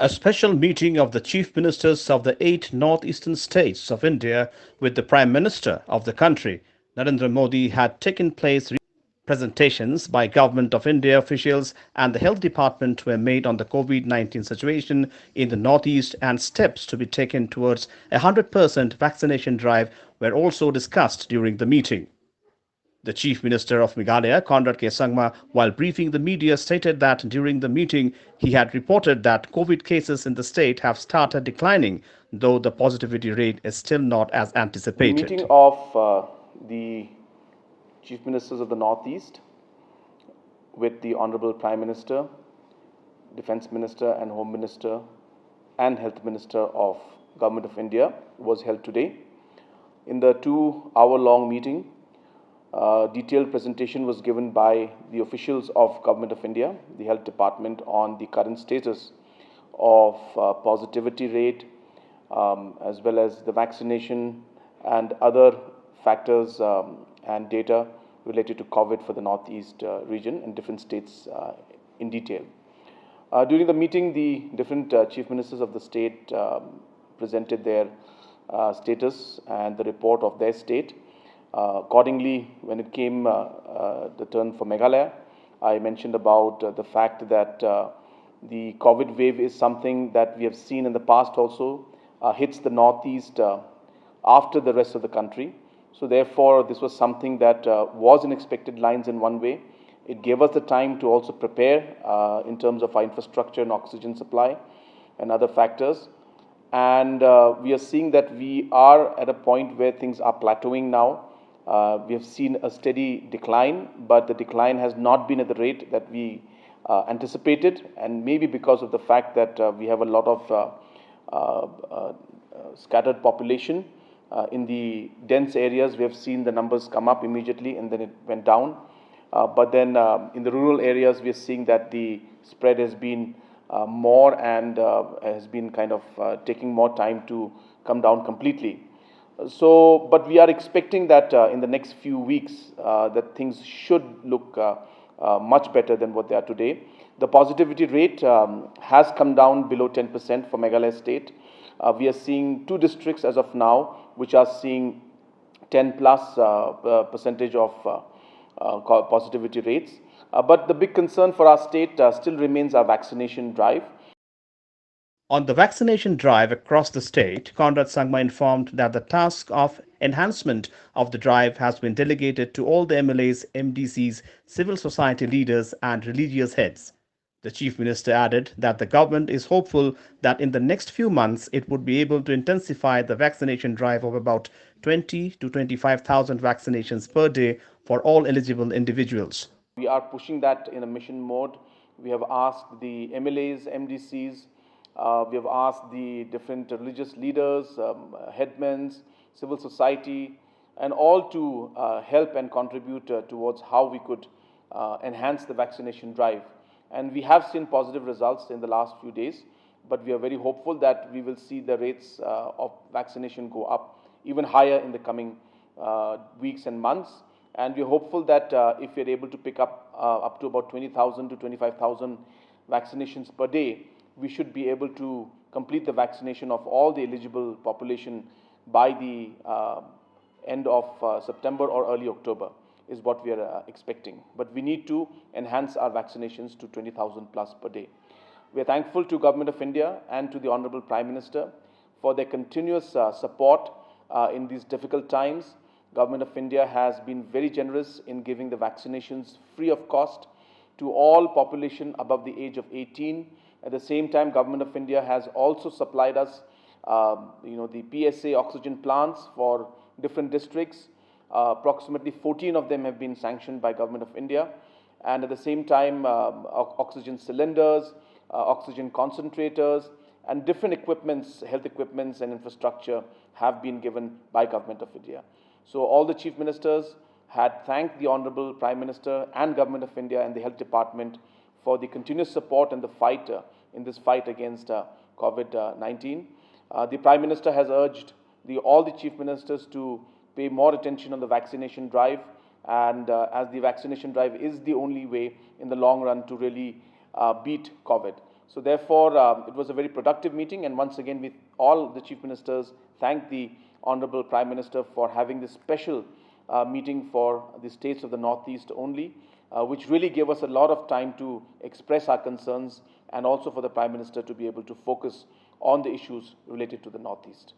A special meeting of the chief ministers of the 8 northeastern states of India with the Prime Minister of the country, Narendra Modi, had taken place. Presentations by Government of India officials and the Health Department were made on the COVID-19 situation in the Northeast, and steps to be taken towards a 100% vaccination drive were also discussed during the meeting. The Chief Minister of Meghalaya, Conrad K. Sangma, while briefing the media, stated that during the meeting he had reported that COVID cases in the state have started declining, though the positivity rate is still not as The meeting anticipated. of the Chief Ministers of the Northeast with the Honorable Prime Minister, Defence Minister and Home Minister and Health Minister of Government of India was held today. In the 2-hour-long meeting, detailed presentation was given by the officials of Government of India, the Health Department, on the current status of positivity rate, as well as the vaccination and other factors and data related to COVID for the Northeast region and different states in detail. During the meeting, the different chief ministers of the state presented their status and the report of their state. Accordingly, when it came the turn for Meghalaya, I mentioned about the fact that the COVID wave is something that we have seen in the past also, hits the Northeast after the rest of the country. So therefore, this was something that was in expected lines in one way. It gave us the time to also prepare in terms of our infrastructure and oxygen supply and other factors. And we are seeing that we are at a point where things are plateauing now. We have seen a steady decline, but the decline has not been at the rate that we anticipated, and maybe because of the fact that we have a lot of scattered population. In the dense areas, we have seen the numbers come up immediately and then it went down. But then in the rural areas, we are seeing that the spread has been more and has been kind of taking more time to come down completely. So, but we are expecting that in the next few weeks that things should look much better than what they are today. The positivity rate has come down below 10% for Meghalaya state. We are seeing 2 districts as of now which are seeing 10 plus percentage of positivity rates. But the big concern for our state still remains our vaccination drive. On the vaccination drive across the state, Conrad Sangma informed that the task of enhancement of the drive has been delegated to all the MLAs, MDCs, civil society leaders, and religious heads. The Chief Minister added that the government is hopeful that in the next few months it would be able to intensify the vaccination drive of about 20 to 25,000 vaccinations per day for all eligible individuals. We are pushing that in a mission mode. We have asked the MLAs, MDCs, we have asked the different religious leaders, headmen, civil society, and all to help and contribute towards how we could enhance the vaccination drive. And we have seen positive results in the last few days, but we are very hopeful that we will see the rates of vaccination go up even higher in the coming weeks and months. And we're hopeful that if we're able to pick up to about 20,000 to 25,000 vaccinations per day, we should be able to complete the vaccination of all the eligible population by the end of September or early October is what we are expecting. But we need to enhance our vaccinations to 20,000 plus per day. We are thankful to Government of India and to the Honorable Prime Minister for their continuous support in these difficult times. Government of India has been very generous in giving the vaccinations free of cost to all population above the age of 18. At the same time, Government of India has also supplied us, the PSA oxygen plants for different districts. Approximately 14 of them have been sanctioned by Government of India, and at the same time, oxygen cylinders, oxygen concentrators, and different equipments, health equipments and infrastructure have been given by Government of India. So all the chief ministers had thanked the Honorable Prime Minister and Government of India and the Health Department for the continuous support and the fight in this fight against COVID-19. The Prime Minister has urged all the chief ministers to pay more attention on the vaccination drive, and as the vaccination drive is the only way in the long run to really beat COVID. So therefore, it was a very productive meeting, and once again, we all the chief ministers thank the Honorable Prime Minister for having this special meeting for the states of the Northeast only, which really gave us a lot of time to express our concerns and also for the Prime Minister to be able to focus on the issues related to the Northeast.